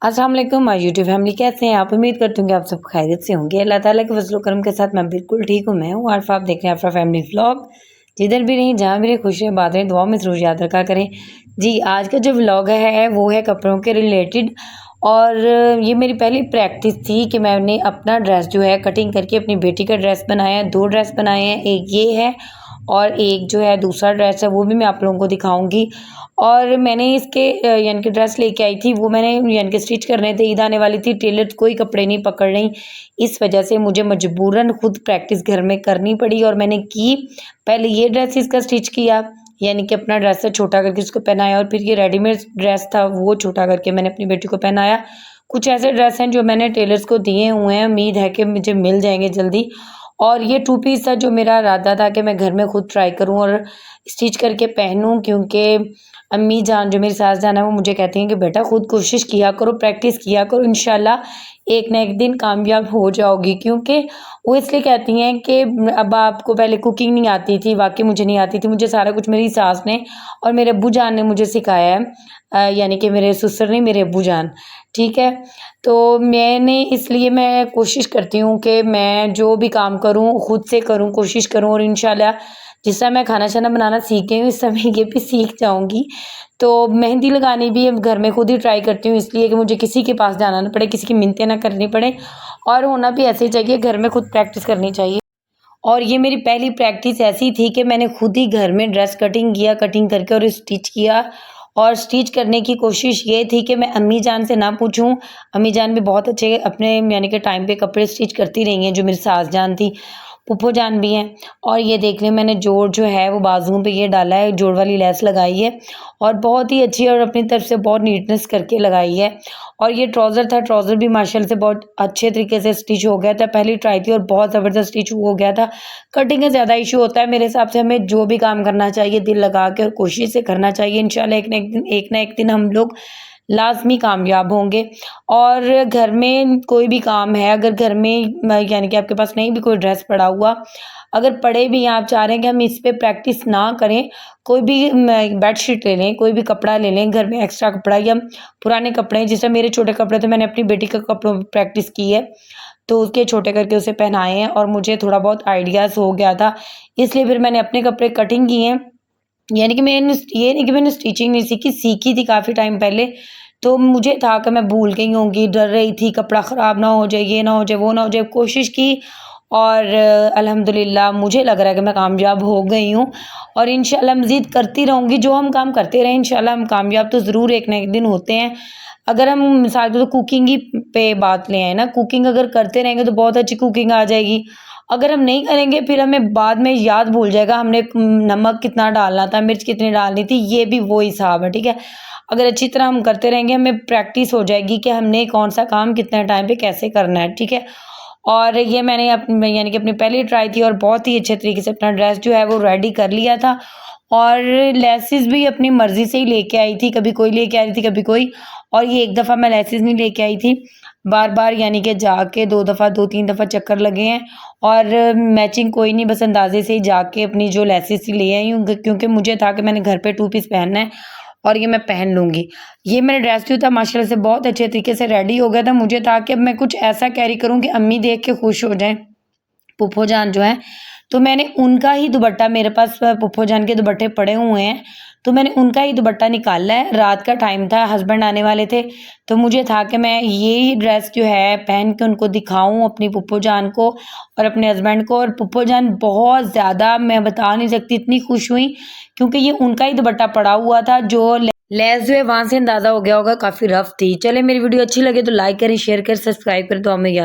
अस्सलाम वालेकुम my YouTube family, कैसे हैं आप। उम्मीद करती हूँ कि आप सब खैरियत से होंगे। अल्लाह ताला के फजल करम के साथ मैं बिल्कुल ठीक हूँ। मैं हूँ आरफा, आप देख रहे हैं आरफा फैमिली व्लॉग। जिधर भी रहें, जहाँ भी रहें, खुशियाँ बात रहें, दुआ में ज़रूर याद रखा करें। जी, आज का जो व्लॉग है वो है कपड़ों के रिलेटेड। और ये मेरी पहली प्रैक्टिस थी कि मैंने अपना ड्रेस जो है कटिंग करके अपनी बेटी का ड्रेस बनाया है। 2 ड्रेस बनाए हैं, एक ये है और एक जो है दूसरा ड्रेस है, वो भी मैं आप लोगों को दिखाऊंगी। और मैंने इसके यानी कि ड्रेस लेके आई थी, वो मैंने यानी कि स्टिच करने थे, ईद आने वाली थी, टेलर कोई कपड़े नहीं पकड़ रही। इस वजह से मुझे मजबूरन खुद प्रैक्टिस घर में करनी पड़ी और मैंने की। पहले ये ड्रेस इसका स्टिच किया, यानी कि अपना ड्रेस है छोटा करके उसको पहनाया, और फिर ये रेडीमेड ड्रेस था वो छोटा करके मैंने अपनी बेटी को पहनाया। कुछ ऐसे ड्रेस हैं जो मैंने टेलर्स को दिए हुए हैं, उम्मीद है कि मुझे मिल जाएंगे जल्दी। और ये 2 पीस था जो मेरा इरादा था कि मैं घर में खुद ट्राई करूं और स्टिच करके पहनूं, क्योंकि अम्मी जान जो मेरी सास जान है वो मुझे कहती हैं कि बेटा खुद कोशिश किया करो, प्रैक्टिस किया करो, इंशाल्लाह एक ना एक दिन कामयाब हो जाओगी। क्योंकि वो इसलिए कहती हैं कि अब आपको पहले कुकिंग नहीं आती थी, वाकई मुझे नहीं आती थी, मुझे सारा कुछ मेरी सास ने और मेरे अब्बू जान ने मुझे सिखाया है। यानी कि मेरे ससुर नहीं, मेरे अब्बू जान, ठीक है। तो मैंने इसलिए मैं कोशिश करती हूँ कि मैं जो भी काम करूँ खुद से करूँ, कोशिश करूँ, और इंशाल्लाह जिस समय मैं खाना शाना बनाना सीख गई हूँ इस समय ये भी सीख जाऊँगी। तो मेहंदी लगानी भी अब घर में खुद ही ट्राई करती हूँ, इसलिए कि मुझे किसी के पास जाना ना पड़े, किसी की मिन्नतें ना करनी पड़े, और होना भी ऐसे ही चाहिए, घर में खुद प्रैक्टिस करनी चाहिए। और ये मेरी पहली प्रैक्टिस ऐसी थी कि मैंने खुद ही घर में ड्रेस कटिंग किया, कटिंग करके और स्टिच किया। और स्टिच करने की कोशिश ये थी कि मैं अम्मी जान से ना पूछूं। अम्मी जान भी बहुत अच्छे अपने यानी कि टाइम पे कपड़े स्टिच करती रही हैं, जो मेरी सास जान थी, फूफो जान भी हैं। और ये देख लें, मैंने जोड़ जो है वो बाजुओं पे ये डाला है, जोड़ वाली लेस लगाई है और बहुत ही अच्छी और अपनी तरफ से बहुत नीटनेस करके लगाई है। और ये ट्राउज़र था, ट्राउज़र भी माशाल्लाह से बहुत अच्छे तरीके से स्टिच हो गया था। पहली ट्राई थी और बहुत ज़बरदस्त स्टिच हो गया था। कटिंग का ज़्यादा इशू होता है मेरे हिसाब से, हमें जो भी काम करना चाहिए दिल लगा के और कोशिश से करना चाहिए। इंशाल्लाह एक ना एक दिन हम लोग लाज़मी कामयाब होंगे। और घर में कोई भी काम है, अगर घर में यानी कि आपके पास नहीं भी कोई ड्रेस पड़ा हुआ, अगर पड़े भी हैं, आप चाह रहे हैं कि हम इस पे प्रैक्टिस ना करें, कोई भी बेडशीट ले लें, कोई भी कपड़ा ले लें घर में एक्स्ट्रा कपड़ा, या पुराने कपड़े, जैसे मेरे छोटे कपड़े थे, मैंने अपनी बेटी के कपड़ों में प्रैक्टिस की है, तो उसके छोटे करके उसे पहनाए हैं और मुझे थोड़ा बहुत आइडियाज़ हो गया था, इसलिए फिर मैंने अपने कपड़े कटिंग किए हैं। यानी कि मैंने ये नहीं कि मैंने स्टिचिंग नहीं सीखी, सीखी थी काफ़ी टाइम पहले। तो मुझे था कि मैं भूल गई होंगी, डर रही थी कपड़ा ख़राब ना हो जाए, ये ना हो जाए, वो ना हो जाए, कोशिश की और अल्हम्दुलिल्लाह मुझे लग रहा है कि मैं कामयाब हो गई हूँ। और इंशाल्लाह मज़ीद करती रहूँगी, जो हम काम करते रहें इंशाल्लाह हम कामयाब तो ज़रूर एक ना एक दिन होते हैं। अगर हम मिसाल के तो कुकिंग ही पे बात ले आए ना, कुकिंग अगर करते रहेंगे तो बहुत अच्छी कुकिंग आ जाएगी। अगर हम नहीं करेंगे फिर हमें बाद में याद भूल जाएगा हमने नमक कितना डालना था, मिर्च कितनी डालनी थी, ये भी वो हिसाब है, ठीक है। अगर अच्छी तरह हम करते रहेंगे हमें प्रैक्टिस हो जाएगी कि हमने कौन सा काम कितने टाइम पे कैसे करना है, ठीक है। और ये मैंने यानी कि अपनी पहली ट्राई थी और बहुत ही अच्छे तरीके से अपना ड्रेस जो है वो रेडी कर लिया था। और लेसिस भी अपनी मर्ज़ी से ही लेके आई थी, कभी कोई लेके आ रही थी, कभी कोई। और ये एक दफ़ा मैं लेसिस नहीं लेके आई थी, बार-बार यानी कि जाके 2 दफ़ा 2-3 दफ़ा चक्कर लगे हैं। और मैचिंग कोई नहीं, बस अंदाज़े से ही जाके अपनी जो लेसिस ही ले आई हूँ, क्योंकि मुझे था कि मैंने घर पे 2 पीस पहनना है और ये मैं पहन लूँगी। ये मेरा ड्रेस जो था माशाल्लाह से बहुत अच्छे तरीके से रेडी हो गया था। मुझे था कि अब मैं कुछ ऐसा कैरी करूँ कि अम्मी देख के खुश हो जाएँ, फूफो जान जो हैं। तो मैंने उनका ही दुपट्टा, मेरे पास फूफो जान के दुपट्टे पड़े हुए हैं, तो मैंने उनका ही दुपट्टा निकाला है। रात का टाइम था, हस्बैंड आने वाले थे, तो मुझे था कि मैं यही ड्रेस जो है पहन के उनको दिखाऊँ, अपनी फूफो जान को और अपने हस्बैंड को। और फूफो जान बहुत ज़्यादा, मैं बता नहीं सकती, इतनी खुश हुई, क्योंकि ये उनका ही दुपट्टा पड़ा हुआ था। जो लेस जो है वहाँ से अंदाज़ा हो गया होगा काफ़ी रफ थी। चले, मेरी वीडियो अच्छी लगे तो लाइक करें, शेयर करें, सब्सक्राइब करें, तो हमें याद